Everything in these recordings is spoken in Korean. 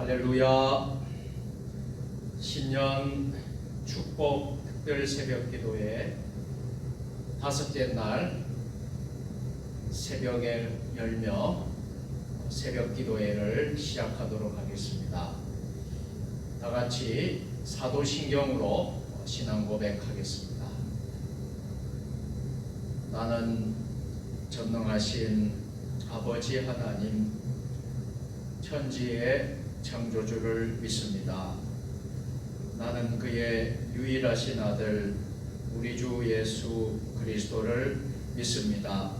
할렐루야. 신년 축복 특별 새벽 기도회 다섯째 날 새벽에 열며 새벽 기도회를 시작하도록 하겠습니다. 다 같이 사도신경으로 신앙 고백하겠습니다. 나는 전능하신 아버지 하나님 천지의 창조주를 믿습니다. 나는 그의 유일하신 아들 우리 주 예수 그리스도를 믿습니다.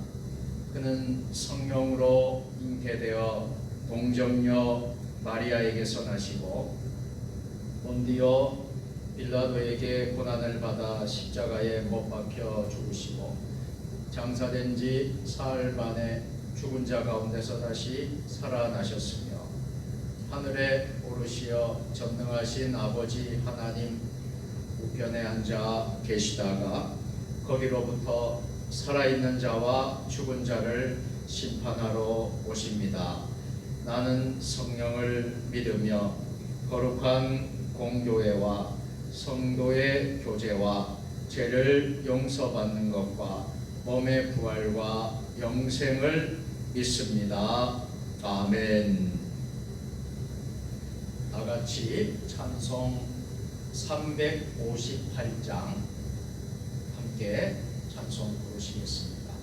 그는 성령으로 잉태되어 동정녀 마리아에게서 나시고 본디오 빌라도에게 고난을 받아 십자가에 못 박혀 죽으시고 장사된 지 사흘 만에 죽은 자 가운데서 다시 살아나셨으며 하늘에 오르시어 전능하신 아버지 하나님 우편에 앉아 계시다가 거기로부터 살아있는 자와 죽은 자를 심판하러 오십니다. 나는 성령을 믿으며 거룩한 공교회와 성도의 교제와 죄를 용서받는 것과 몸의 부활과 영생을 믿습니다. 아멘. 다 같이 찬송 358장 함께 찬송 부르시겠습니다.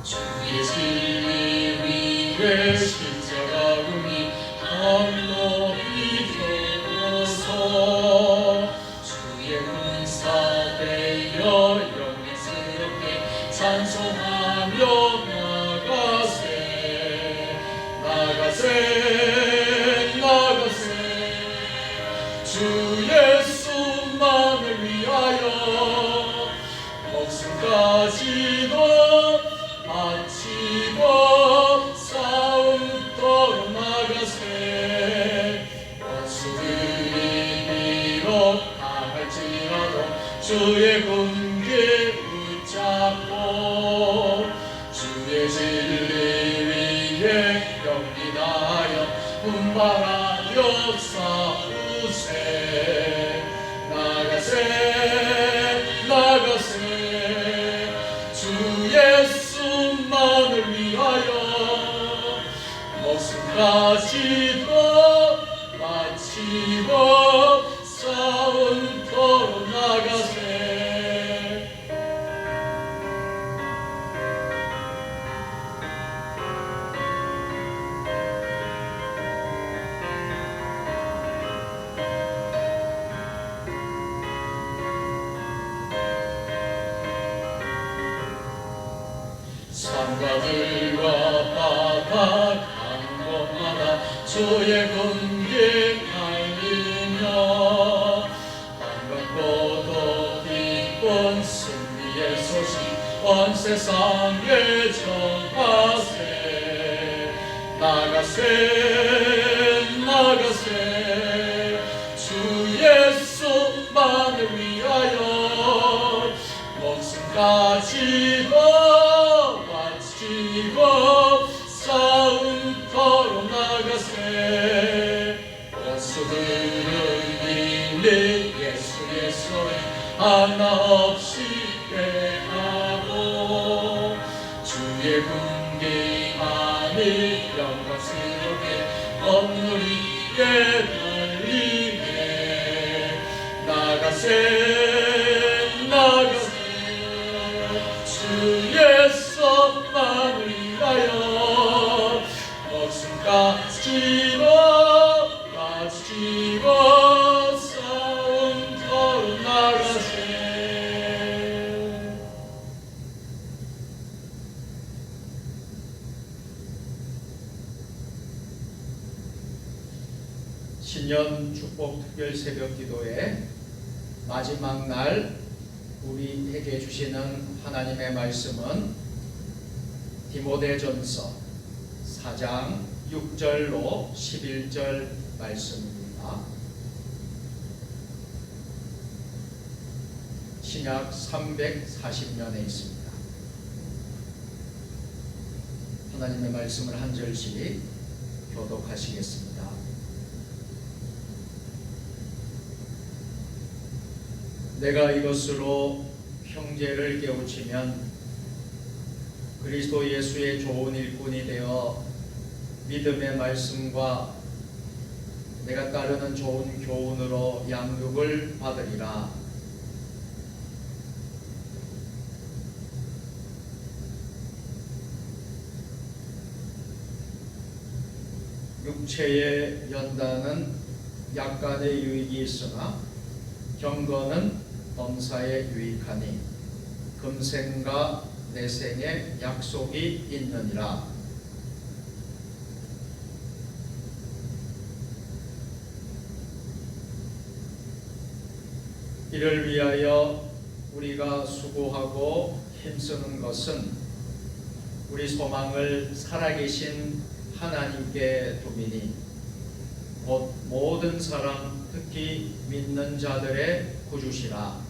주의 진리 위에 십자가움이 주의 은사 되어 영광스럽게 찬송하며 나가세 주 예수만을 위하여 목숨까지도 바치고 싸움터로 나가세 원수들이 비록 당할지라도 주의 군계 붙잡고 주의 진리 위에 경기하여 분발하여 싸우세 나가세 주 예수만을 위하여 목숨까지도 바치고 싸움터로 나가세 산과들과 바다 가는 곳마다 주의 군계 달리며 반갑고도 기쁜 승리의 소식 온 세상에 전하세 나가세 주 예수만을 위하여 목숨까지도 싸움터로 나가세 원수들은 이미 예수의 하나 없이 패하고 주의 군기만이 영광스럽게 억누리게 달리네 나가세 주 예수만을 위하여 목숨까지도 바치고 싸움터로 나가세 신년 축복 특별 새벽 기도회 마지막 날 우리에게 주시는 하나님의 말씀은 디모데전서 4장 6절로 11절 말씀입니다. 신약 340년에 있습니다. 하나님의 말씀을 한 절씩 교독하시겠습니다. 내가 이것으로 형제를 깨우치면 그리스도 예수의 좋은 일꾼이 되어 믿음의 말씀과 내가 따르는 좋은 교훈으로 양육을 받으리라. 육체의 연단은 약간의 유익이 있으나 경건은 범사에 유익하니 금생과 내생에 약속이 있느니라. 이를 위하여 우리가 수고하고 힘쓰는 것은 우리 소망을 살아계신 하나님께 두미니 곧 모든 사람 특히 믿는 자들의 구주시라.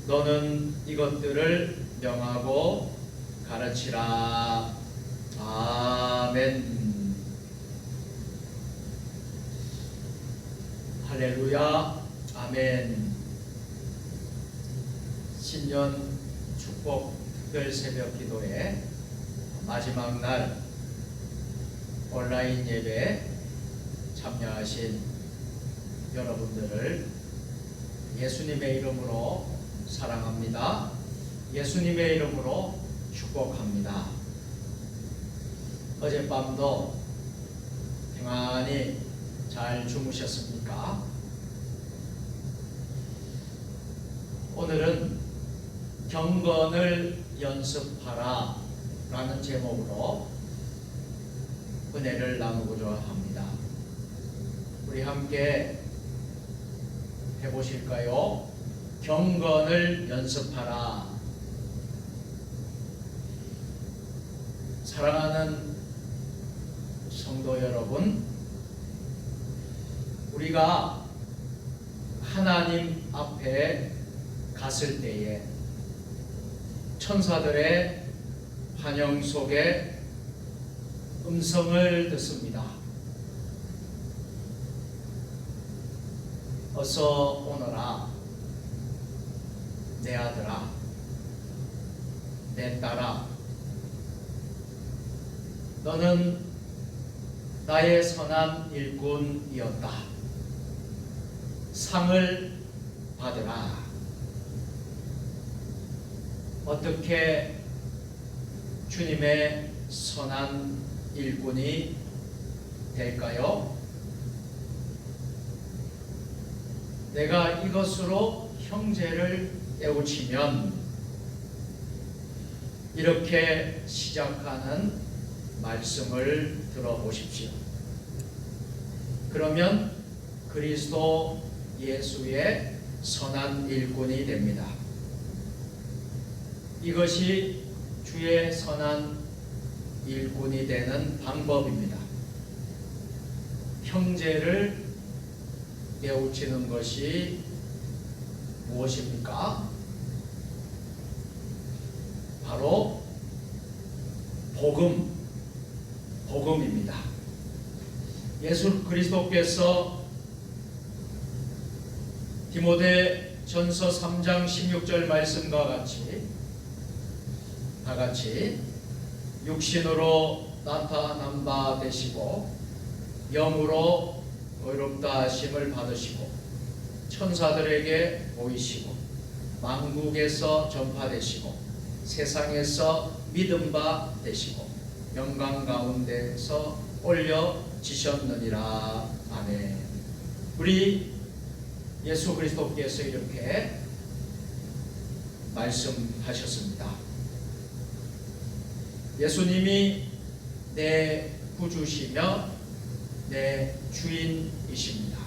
너는 이것들을 명하고 가르치라. 아멘. 할렐루야. 아멘. 신년 축복 특별 새벽 기도회 마지막 날 온라인 예배에 참여하신 여러분들을 예수님의 이름으로 사랑합니다. 예수님의 이름으로 축복합니다. 어젯밤도 평안히 잘 주무셨습니까? 오늘은 경건을 연습하라 라는 제목으로 은혜를 나누고자 합니다. 우리 함께 해보실까요? 경건을 연습하라. 사랑하는 성도 여러분, 우리가 하나님 앞에 갔을 때에 천사들의 환영 속에 음성을 듣습니다. 어서 오너라, 내 아들아, 내 딸아, 너는 나의 선한 일꾼이었다. 상을 받으라. 어떻게 주님의 선한 일꾼이 될까요? 내가 이것으로 형제를 깨우치면, 이렇게 시작하는 말씀을 들어보십시오. 그러면 그리스도 예수의 선한 일꾼이 됩니다. 이것이 주의 선한 일꾼이 되는 방법입니다. 형제를 깨우치는 것이 무엇입니까? 바로 복음입니다. 예수 그리스도께서 디모데전서 3장 16절 말씀과 같이 육신으로 나타난 바 되시고 영으로 의롭다 하심을 받으시고 천사들에게 보이시고 만국에서 전파되시고 세상에서 믿음 바 되시고 영광 가운데서 올려지셨느니라. 아멘. 우리 예수 그리스도께서 이렇게 말씀하셨습니다. 예수님이 내 구주시며 내 주인이십니다.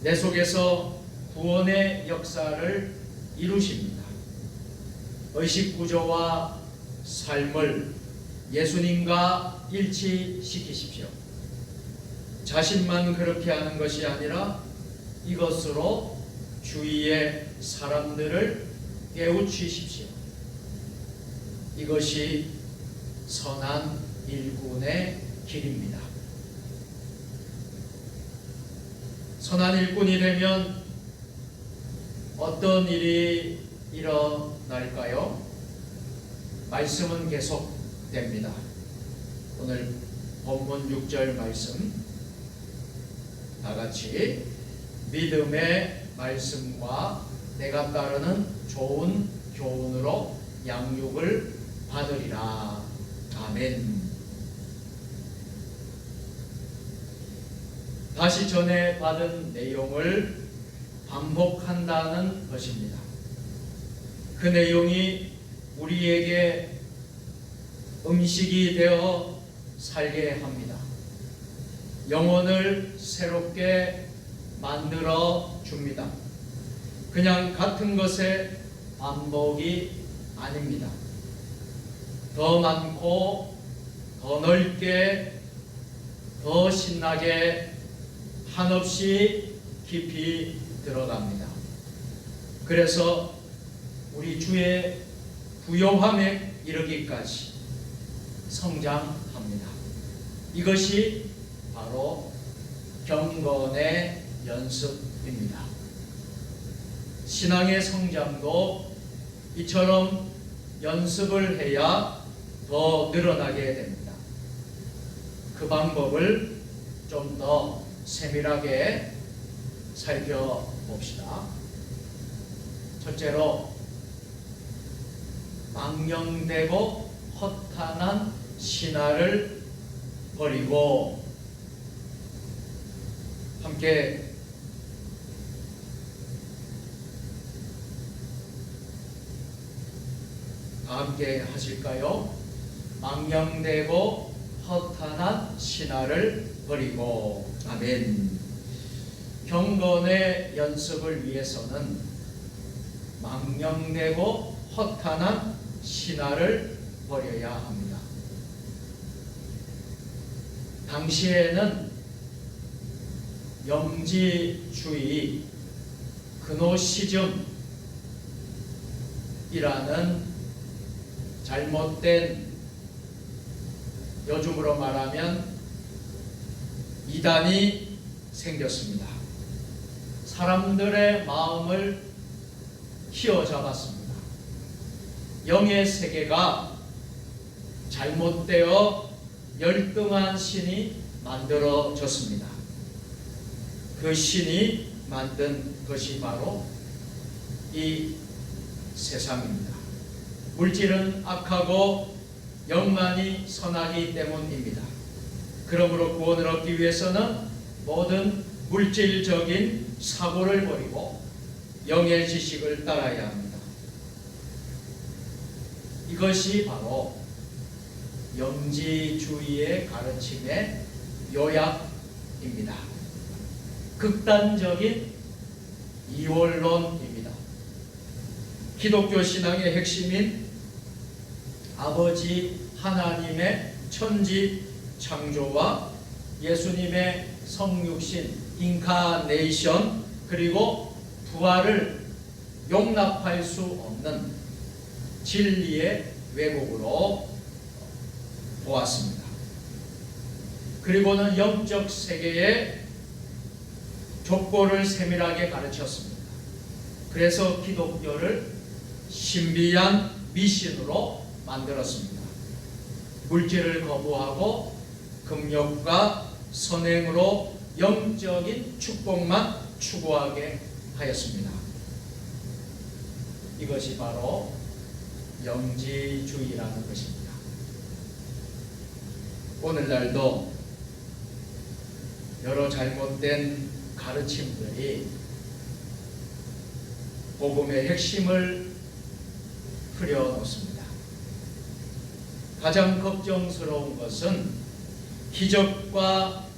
내 속에서 구원의 역사를 이루십니다. 의식구조와 삶을 예수님과 일치시키십시오. 자신만 그렇게 하는 것이 아니라 이것으로 주위의 사람들을 깨우치십시오. 이것이 선한 일꾼의 길입니다. 선한 일꾼이 되면 어떤 일이 일어날까요? 말씀은 계속됩니다. 오늘 본문 6절 말씀 다 같이 믿음의 말씀과 내가 따르는 좋은 교훈으로 양육을 받으리라. 아멘. 다시 전에 받은 내용을 반복한다는 것입니다. 그 내용이 우리에게 음식이 되어 살게 합니다. 영혼을 새롭게 만들어 줍니다. 그냥 같은 것의 반복이 아닙니다. 더 많고 더 넓게 더 신나게 한없이 깊이 들어갑니다. 그래서 우리 주의 부요함에 이르기까지 성장합니다. 이것이 바로 경건의 연습입니다. 신앙의 성장도 이처럼 연습을 해야 더 늘어나게 됩니다. 그 방법을 좀 더 세밀하게 살펴봅시다. 첫째로 망령되고 허탄한 신화를 버리고, 함께 하실까요? 망령되고 허탄한 신화를 버리고. 아멘. 경건의 연습을 위해서는 망령되고 허탄한 신화를 버려야 합니다. 당시에는 영지주의, 그노시즘이라는 잘못된, 요즘으로 말하면 이단이 생겼습니다. 사람들의 마음을 휘어잡았습니다. 영의 세계가 잘못되어 열등한 신이 만들어졌습니다. 그 신이 만든 것이 바로 이 세상입니다. 물질은 악하고 영만이 선하기 때문입니다. 그러므로 구원을 얻기 위해서는 모든 물질적인 사고를 버리고 영의 지식을 따라야 합니다. 이것이 바로 영지주의의 가르침의 요약입니다. 극단적인 이원론입니다. 기독교 신앙의 핵심인 아버지 하나님의 천지 창조와 예수님의 성육신 인카네이션, 그리고 부활을 용납할 수 없는 진리의 왜곡으로 보았습니다. 그리고는 영적 세계의 족보를 세밀하게 가르쳤습니다. 그래서 기독교를 신비한 미신으로 만들었습니다. 물질을 거부하고 금욕과 선행으로 영적인 축복만 추구하게 하였습니다. 이것이 바로 영지주의라는 것입니다. 오늘날도 여러 잘못된 가르침들이 복음의 핵심을 흐려놓습니다. 가장 걱정스러운 것은 기적과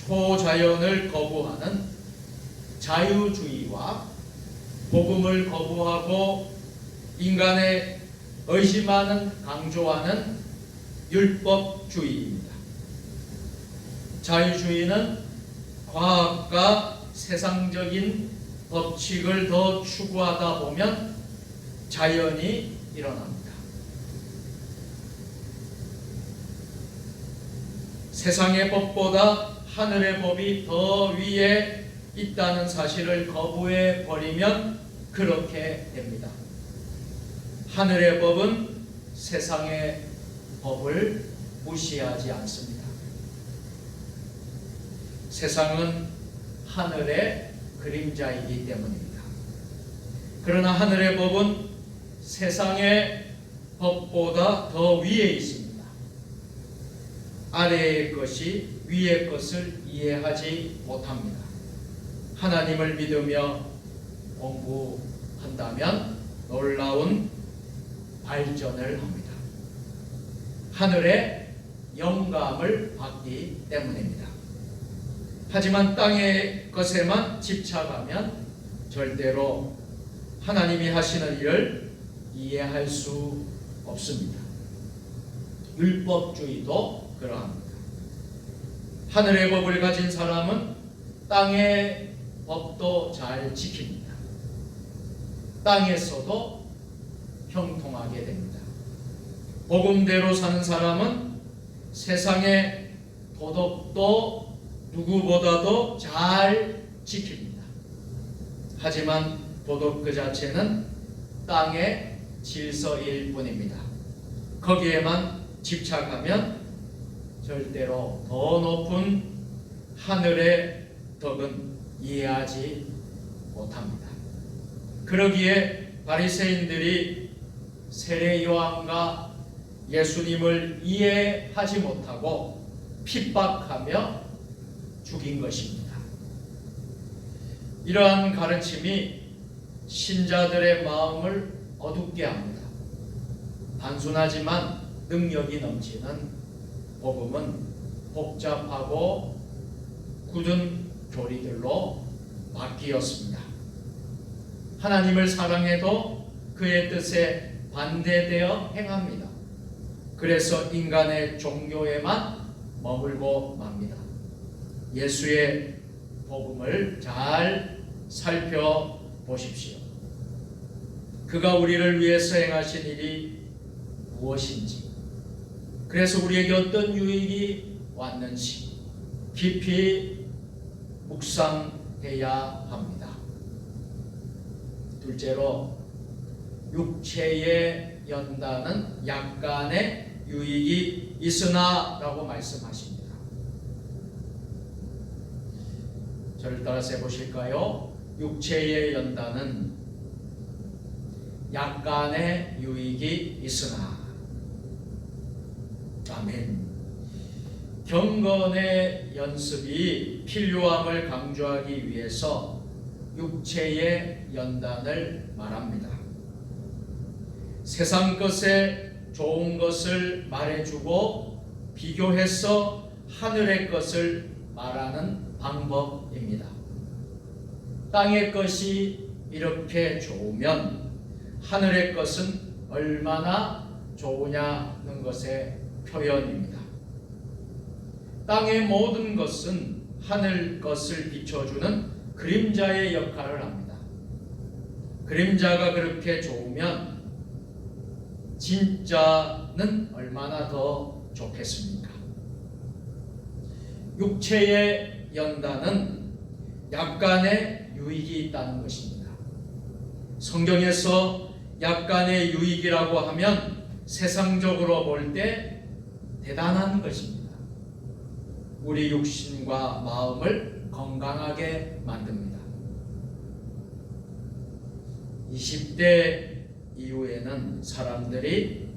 초자연을 거부하는 자유주의와 복음을 거부하고 인간의 의심하는 강조하는 율법주의입니다. 자유주의는 과학과 세상적인 법칙을 더 추구하다 보면 자연이 일어납니다. 세상의 법보다 하늘의 법이 더 위에 있다는 사실을 거부해 버리면 그렇게 됩니다. 하늘의 법은 세상의 법을 무시하지 않습니다. 세상은 하늘의 그림자이기 때문입니다. 그러나 하늘의 법은 세상의 법보다 더 위에 있습니다. 아래의 것이 위의 것을 이해하지 못합니다. 하나님을 믿으며 공부한다면 놀라운 발전을 합니다. 하늘의 영감을 받기 때문입니다. 하지만 땅의 것에만 집착하면 절대로 하나님이 하시는 일을 이해할 수 없습니다. 율법주의도 그러합니다. 하늘의 법을 가진 사람은 땅의 법도 잘 지킵니다. 땅에서도 형통하게 됩니다. 복음대로 사는 사람은 세상의 도덕도 누구보다도 잘 지킵니다. 하지만 도덕 그 자체는 땅의 질서일 뿐입니다. 거기에만 집착하면 절대로 더 높은 하늘의 덕은 이해하지 못합니다. 그러기에 바리새인들이 세례 요한과 예수님을 이해하지 못하고 핍박하며 죽인 것입니다. 이러한 가르침이 신자들의 마음을 어둡게 합니다. 단순하지만 능력이 넘치는 복음은 복잡하고 굳은 교리들로 바뀌었습니다. 하나님을 사랑해도 그의 뜻에 반대되어 행합니다. 그래서 인간의 종교에만 머물고 맙니다. 예수의 복음을 잘 살펴보십시오. 그가 우리를 위해서 행하신 일이 무엇인지, 그래서 우리에게 어떤 유익이 왔는지 깊이 묵상해야 합니다. 둘째로, 육체의 연단은 약간의 유익이 있으나 라고 말씀하십니다. 저를 따라서 해보실까요? 육체의 연단은 약간의 유익이 있으나. 아멘. 경건의 연습이 필요함을 강조하기 위해서 육체의 연단을 말합니다. 세상 것에 좋은 것을 말해주고 비교해서 하늘의 것을 말하는 방법입니다. 땅의 것이 이렇게 좋으면 하늘의 것은 얼마나 좋으냐는 것의 표현입니다. 땅의 모든 것은 하늘 것을 비춰주는 그림자의 역할을 합니다. 그림자가 그렇게 좋으면 진짜는 얼마나 더 좋겠습니까? 육체의 연단은 약간의 유익이 있다는 것입니다. 성경에서 약간의 유익이라고 하면 세상적으로 볼 때 대단한 것입니다. 우리 육신과 마음을 건강하게 만듭니다. 20대 이후에는 사람들이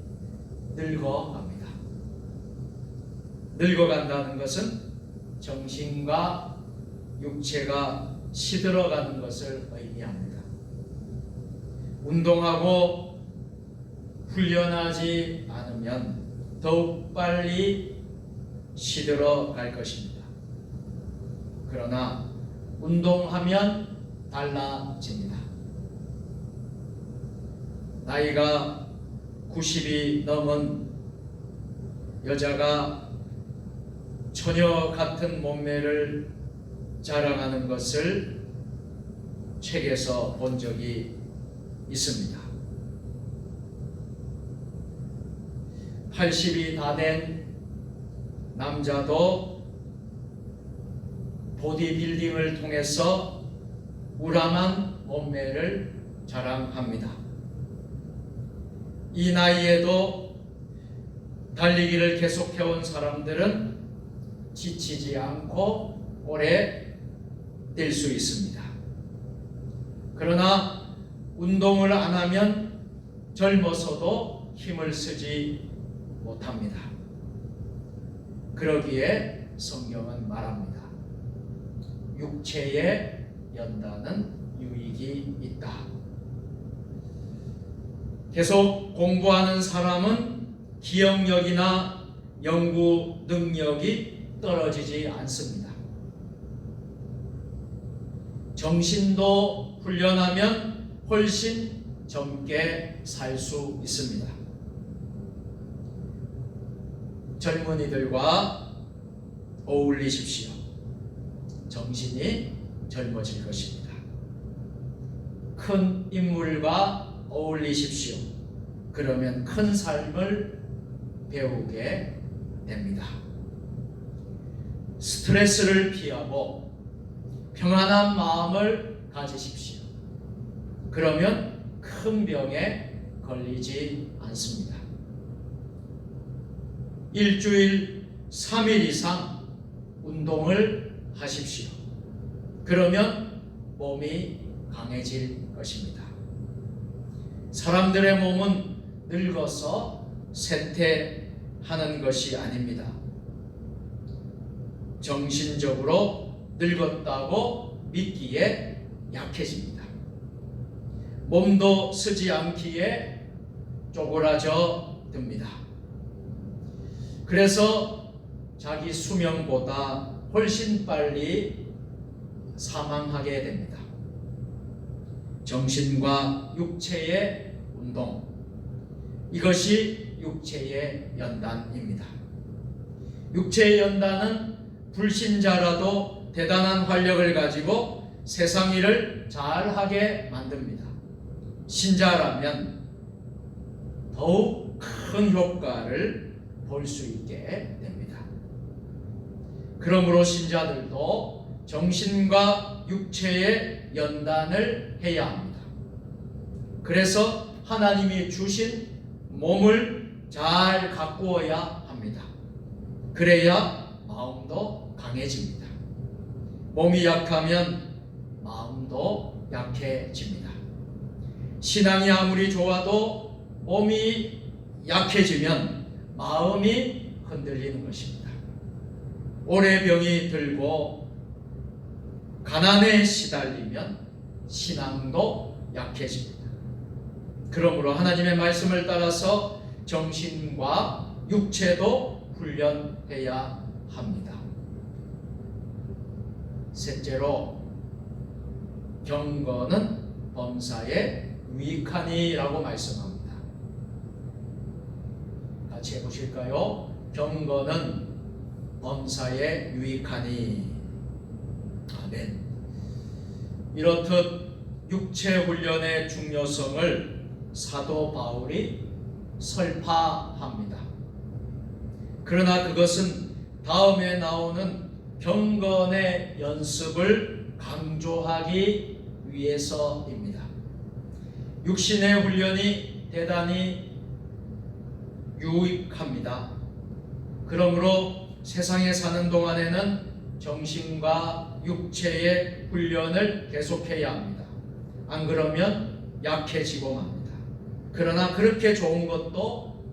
늙어갑니다. 늙어간다는 것은 정신과 육체가 시들어가는 것을 의미합니다. 운동하고 훈련하지 않으면 더욱 빨리 시들어 갈 것입니다. 그러나 운동하면 달라집니다. 나이가 90이 넘은 여자가 처녀 같은 몸매를 자랑하는 것을 책에서 본 적이 있습니다. 80이 다 된 남자도 보디빌딩을 통해서 우람한 몸매를 자랑합니다. 이 나이에도 달리기를 계속해온 사람들은 지치지 않고 오래 뛸 수 있습니다. 그러나 운동을 안 하면 젊어서도 힘을 쓰지 못합니다. 그러기에 성경은 말합니다. 육체의 연단은 유익이 있다. 계속 공부하는 사람은 기억력이나 연구 능력이 떨어지지 않습니다. 정신도 훈련하면 훨씬 젊게 살 수 있습니다. 젊은이들과 어울리십시오. 정신이 젊어질 것입니다. 큰 인물과 어울리십시오. 그러면 큰 삶을 배우게 됩니다. 스트레스를 피하고 평안한 마음을 가지십시오. 그러면 큰 병에 걸리지 않습니다. 일주일 3일 이상 운동을 하십시오. 그러면 몸이 강해질 것입니다. 사람들의 몸은 늙어서 쇠퇴하는 것이 아닙니다. 정신적으로 늙었다고 믿기에 약해집니다. 몸도 쓰지 않기에 쪼그라져 듭니다. 그래서 자기 수명보다 훨씬 빨리 사망하게 됩니다. 정신과 육체의 운동, 이것이 육체의 연단입니다. 육체의 연단은 불신자라도 대단한 활력을 가지고 세상 일을 잘하게 만듭니다. 신자라면 더욱 큰 효과를 볼 수 있게 됩니다. 그러므로 신자들도 정신과 육체의 연단을 해야 합니다. 그래서 하나님이 주신 몸을 잘 가꾸어야 합니다. 그래야 마음도 강해집니다. 몸이 약하면 마음도 약해집니다. 신앙이 아무리 좋아도 몸이 약해지면 마음이 흔들리는 것입니다. 오래 병이 들고 가난에 시달리면 신앙도 약해집니다. 그러므로 하나님의 말씀을 따라서 정신과 육체도 훈련해야 합니다. 셋째로, 경건은 범사에 유익하니라고 말씀합니다. 같이 해보실까요? 경건은 범사에 유익하니. 아멘. 이렇듯 육체 훈련의 중요성을 사도 바울이 설파합니다. 그러나 그것은 다음에 나오는 경건의 연습을 강조하기 위해서입니다. 육신의 훈련이 대단히 유익합니다. 그러므로 세상에 사는 동안에는 정신과 육체의 훈련을 계속해야 합니다. 안 그러면 약해지고 맙니다. 그러나 그렇게 좋은 것도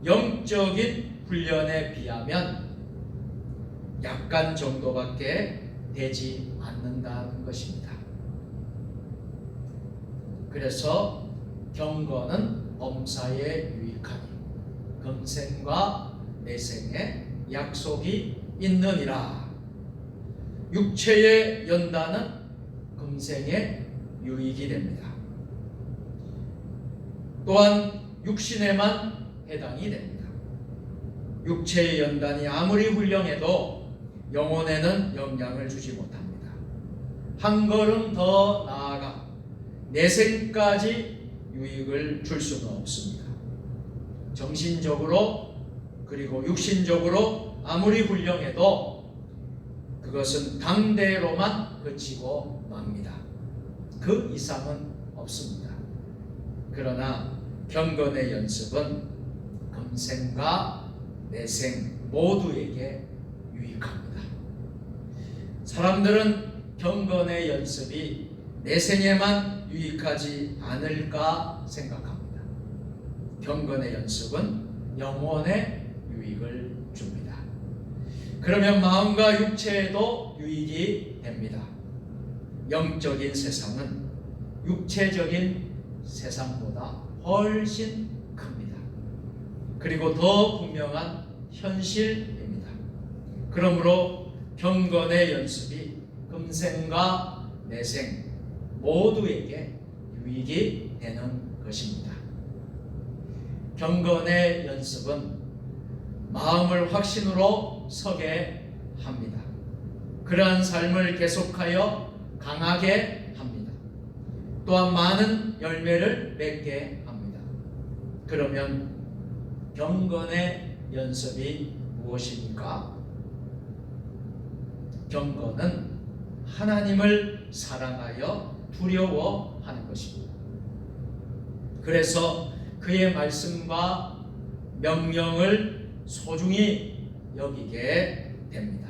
영적인 훈련에 비하면 약간 정도밖에 되지 않는다는 것입니다. 그래서 경건은 범사에 유익하니 금생과 내생에 약속이 있느니라. 육체의 연단은 금생에 유익이 됩니다. 또한 육신에만 해당이 됩니다. 육체의 연단이 아무리 훌륭해도 영혼에는 영향을 주지 못합니다. 한 걸음 더 나아가 내생까지 유익을 줄 수는 없습니다. 정신적으로 그리고 육신적으로 아무리 훌륭해도 그것은 당대로만 그치고 맙니다. 그 이상은 없습니다. 그러나 경건의 연습은 금생과 내생 모두에게 유익합니다. 사람들은 경건의 연습이 내생에만 유익하지 않을까 생각합니다. 경건의 연습은 영혼에 유익을 줍니다. 그러면 마음과 육체에도 유익이 됩니다. 영적인 세상은 육체적인 세상보다 훨씬 큽니다. 그리고 더 분명한 현실입니다. 그러므로 경건의 연습이 금생과 내생 모두에게 유익이 되는 것입니다. 경건의 연습은 마음을 확신으로 서게 합니다. 그러한 삶을 계속하여 강하게 합니다. 또한 많은 열매를 맺게 합니다. 그러면 경건의 연습이 무엇입니까? 경건은 하나님을 사랑하여 두려워하는 것입니다. 그래서 그의 말씀과 명령을 소중히 여기게 됩니다.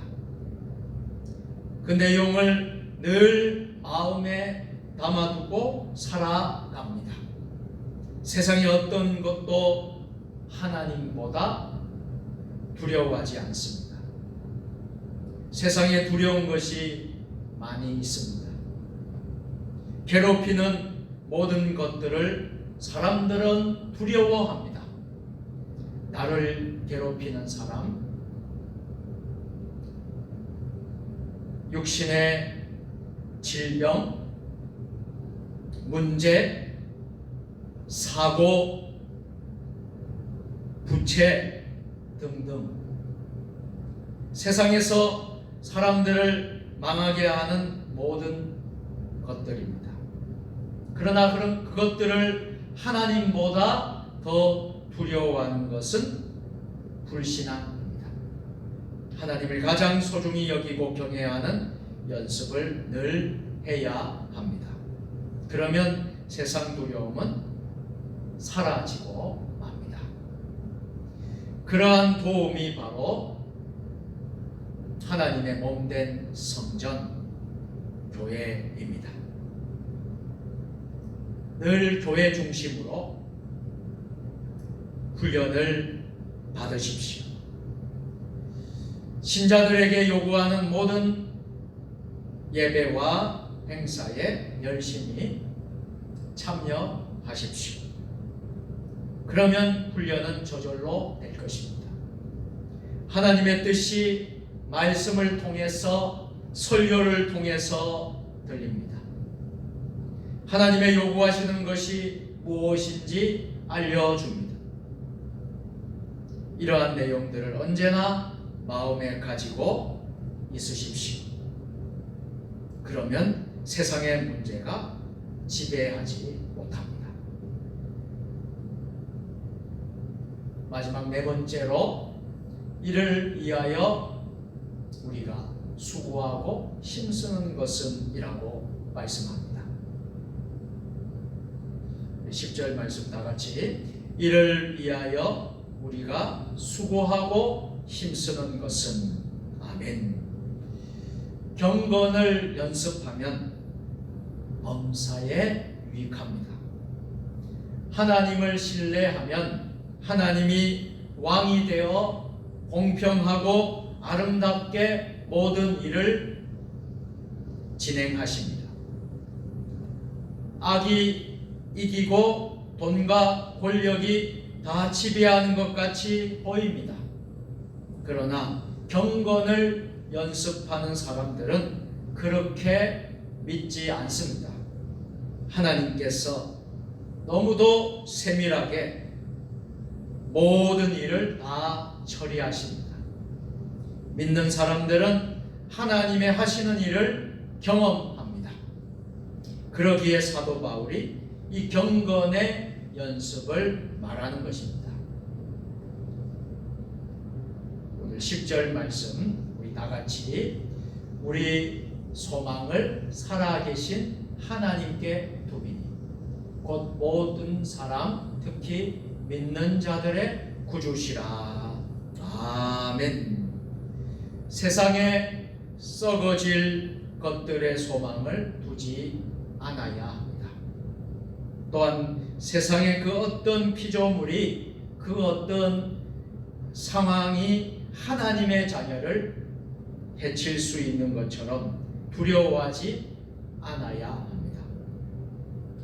그 내용을 늘 마음에 담아두고 살아갑니다. 세상의 어떤 것도 하나님보다 두려워하지 않습니다. 세상에 두려운 것이 많이 있습니다. 괴롭히는 모든 것들을 사람들은 두려워합니다. 나를 괴롭히는 사람, 육신의 질병, 문제, 사고, 부채 등등 세상에서 사람들을 망하게 하는 모든 것들입니다. 그러나 그것들을 하나님보다 더 두려워하는 것은 불신앙입니다. 하나님을 가장 소중히 여기고 경외하는 연습을 늘 해야 합니다. 그러면 세상 두려움은 사라지고 맙니다. 그러한 도움이 바로 하나님의 몸된 성전, 교회입니다. 늘 교회 중심으로 훈련을 받으십시오. 신자들에게 요구하는 모든 예배와 행사에 열심히 참여하십시오. 그러면 훈련은 저절로 될 것입니다. 하나님의 뜻이 말씀을 통해서, 설교를 통해서 들립니다. 하나님의 요구하시는 것이 무엇인지 알려줍니다. 이러한 내용들을 언제나 마음에 가지고 있으십시오. 그러면 세상의 문제가 지배하지 못합니다. 마지막 네 번째로, 이를 위하여 우리가 수고하고 힘쓰는 것은 이라고 말씀합니다. 10절 말씀 다 같이, 이를 위하여 우리가 수고하고 힘쓰는 것은. 아멘. 경건을 연습하면 범사에 유익합니다. 하나님을 신뢰하면 하나님이 왕이 되어 공평하고 아름답게 모든 일을 진행하십니다. 악이 이기고 돈과 권력이 다 지배하는 것 같이 보입니다. 그러나 경건을 연습하는 사람들은 그렇게 믿지 않습니다. 하나님께서 너무도 세밀하게 모든 일을 다 처리하십니다. 믿는 사람들은 하나님의 하시는 일을 경험합니다. 그러기에 사도 바울이 이 경건의 연습을 말하는 것입니다. 오늘 10절 말씀 우리 다 같이 우리 소망을 살아계신 하나님께 두리니 곧 모든 사람 특히 믿는 자들의 구주시라. 아멘. 세상에 썩어질 것들의 소망을 두지 않아야 합니다. 또한 세상의 그 어떤 피조물이 그 어떤 상황이 하나님의 자녀를 해칠 수 있는 것처럼 두려워하지 않아야 합니다.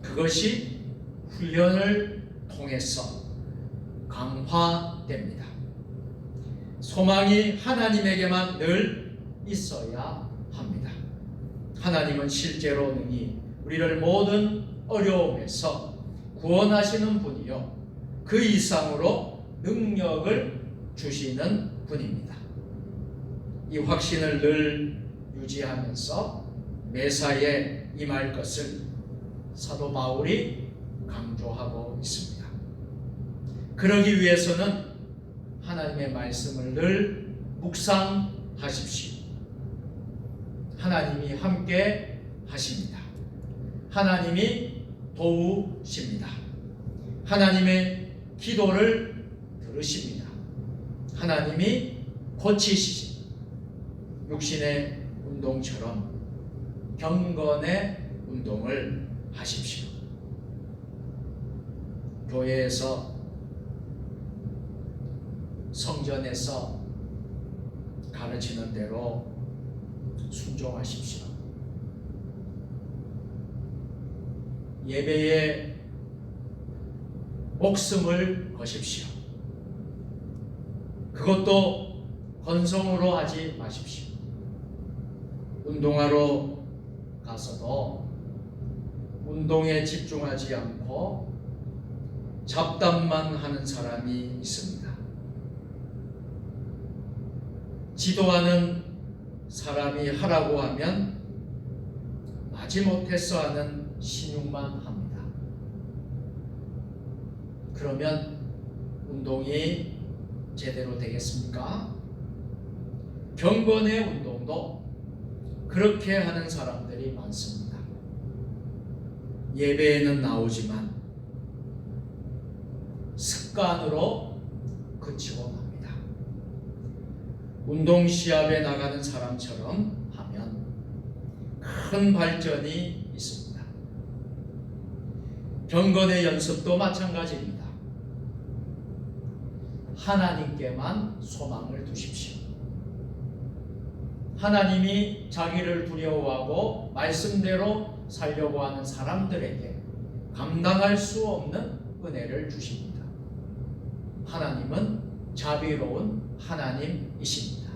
그것이 훈련을 통해서 강화됩니다. 소망이 하나님에게만 늘 있어야 합니다. 하나님은 실제로 능히 우리를 모든 어려움에서 구원하시는 분이요 그 이상으로 능력을 주시는 분입니다. 이 확신을 늘 유지하면서 매사에 임할 것을 사도 바울이 강조하고 있습니다. 그러기 위해서는 하나님의 말씀을 늘 묵상하십시오. 하나님이 함께 하십니다. 하나님이 도우십니다. 하나님의 기도를 들으십니다. 하나님이 고치시십니다. 육신의 운동처럼 경건의 운동을 하십시오. 교회에서 성전에서 가르치는 대로 순종하십시오. 예배에 목숨을 거십시오. 그것도 건성으로 하지 마십시오. 운동하러 가서도 운동에 집중하지 않고 잡담만 하는 사람이 있습니다. 지도하는 사람이 하라고 하면 마지못해서 하는 신용만 합니다. 그러면 운동이 제대로 되겠습니까? 경건의 운동도 그렇게 하는 사람들이 많습니다. 예배에는 나오지만 습관으로 그치고 맙니다. 운동 시합에 나가는 사람처럼 하면 큰 발전이 있습니다. 경건의 연습도 마찬가지입니다. 하나님께만 소망을 두십시오. 하나님이 자기를 두려워하고 말씀대로 살려고 하는 사람들에게 감당할 수 없는 은혜를 주십니다. 하나님은 자비로운 하나님이십니다.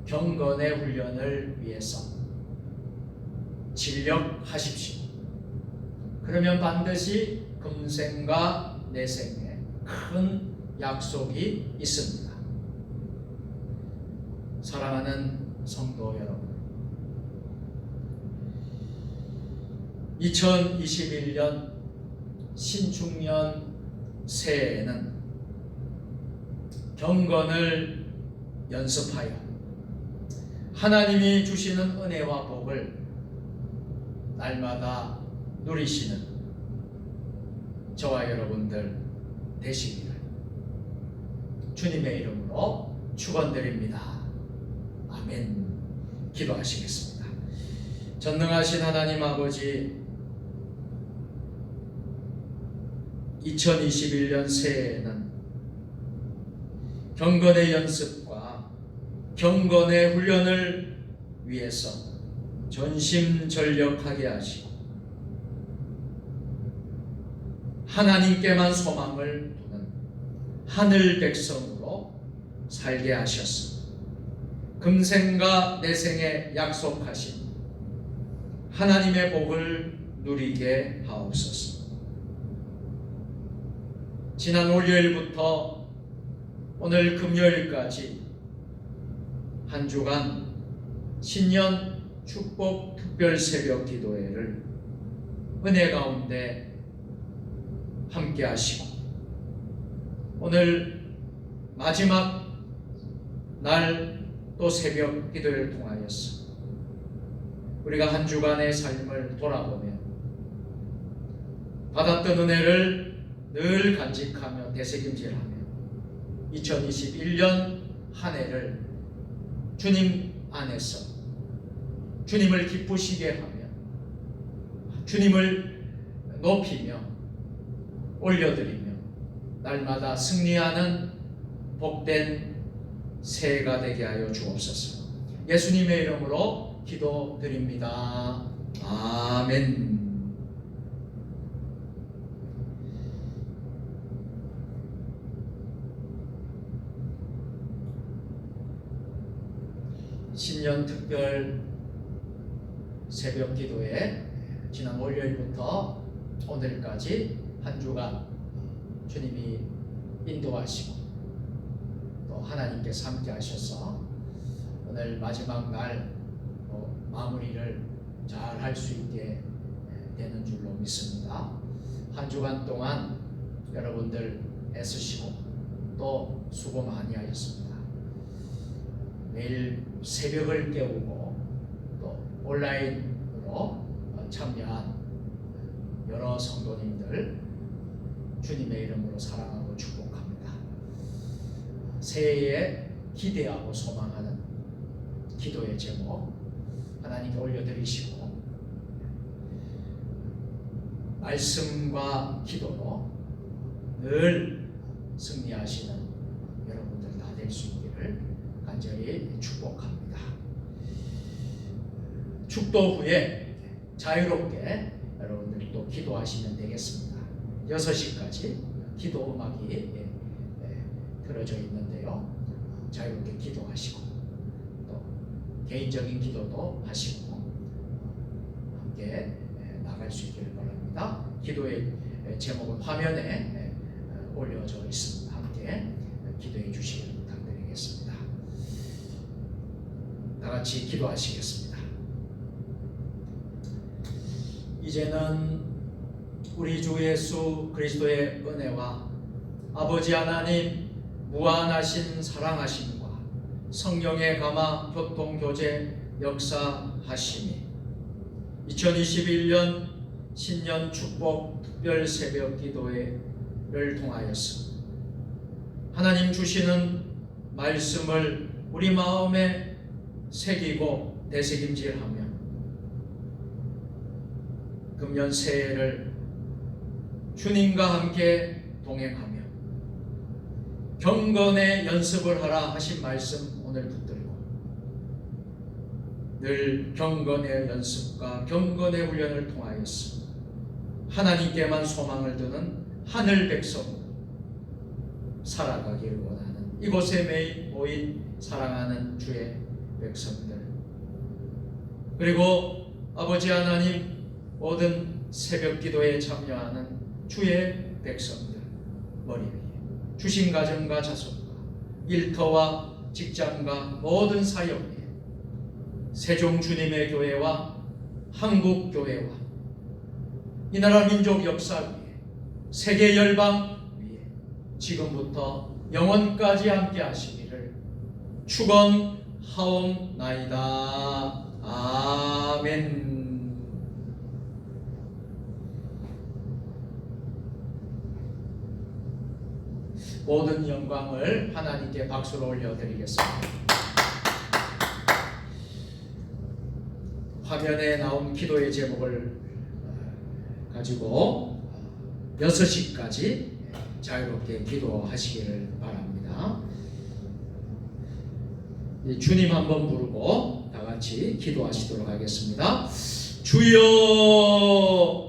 경건의 훈련을 위해서 진력하십시오. 그러면 반드시 금생과 내생에 큰 약속이 있습니다. 사랑하는 성도 여러분, 2021년 신축년 새해에는 경건을 연습하여 하나님이 주시는 은혜와 복을 날마다 누리시는 저와 여러분들 되시기를 주님의 이름으로 축원드립니다. 아멘. 기도하시겠습니다. 전능하신 하나님 아버지, 2021년 새해에는 경건의 연습과 경건의 훈련을 위해서 전심전력하게 하시고 하나님께만 소망을 두는 하늘 백성으로 살게 하셨습니다. 금생과 내생에 약속하신 하나님의 복을 누리게 하옵소서. 지난 월요일부터 오늘 금요일까지 한 주간 신년 축복 특별 특별 새벽 기도회를 은혜 가운데 함께 하시고 오늘 마지막 날 또 새벽 기도회를 통하여서 우리가 한 주간의 삶을 돌아보며 받았던 은혜를 늘 간직하며 되새김질하며 2021년 한 해를 주님 안에서 주님을 기쁘시게 하며 주님을 높이며 올려드리며 날마다 승리하는 복된 새해가 되게 하여 주옵소서. 예수님의 이름으로 기도드립니다. 아멘. 신년 특별 새벽 기도에 지난 월요일부터 오늘까지 한 주간 주님이 인도하시고 또 하나님께서 함께 하셔서 오늘 마지막 날 마무리를 잘 할 수 있게 되는 줄로 믿습니다. 한 주간 동안 여러분들 애쓰시고 또 수고 많이 하셨습니다. 매일 새벽을 깨우고 또 온라인으로 참여한 여러 성도님들 주님의 이름으로 사랑하고 축복합니다. 새해에 기대하고 소망하는 기도의 제목 하나님께 올려드리시고 말씀과 기도로 늘 승리하시는 여러분들 다 될 수 있기를 간절히 축복합니다. 축도 후에 자유롭게 여러분들이 또 기도하시면 되겠습니다. 6시까지 기도 음악이 틀어져 있는데요. 자유롭게 기도하시고 또 개인적인 기도도 하시고 함께 나갈 수 있기를 바랍니다. 기도의 제목은 화면에 올려져 있습니다. 함께 기도해 주시기를 부탁드리겠습니다. 다 같이 기도하시겠습니다. 이제는 우리 주 예수 그리스도의 은혜와 아버지 하나님 무한하신 사랑하심과 성령의 감화 교통교제 역사하심이 2021년 신년 축복 특별 새벽 기도회를 통하여서 하나님 주시는 말씀을 우리 마음에 새기고 되새김질하며 금년 새해를 주님과 함께 동행하며 경건의 연습을 하라 하신 말씀 오늘 붙들고 늘 경건의 연습과 경건의 훈련을 통하여서 하나님께만 소망을 두는 하늘 백성으로 살아가기를 원하는 이곳에 모인 사랑하는 주의 백성들 그리고 아버지 하나님 모든 새벽 기도에 참여하는 주의 백성들 머리 위에 주신 가정과 자손과 일터와 직장과 모든 사역에 세종 주님의 교회와 한국 교회와 이 나라 민족 역사 위에 세계 열방 위에 지금부터 영원까지 함께 하시기를 축원하옵나이다. 아멘. 모든 영광을 하나님께 박수로 올려드리겠습니다. 화면에 나온 기도의 제목을 가지고 6시까지 자유롭게 기도하시기를 바랍니다. 주님 한번 부르고 다 같이 기도하시도록 하겠습니다. 주여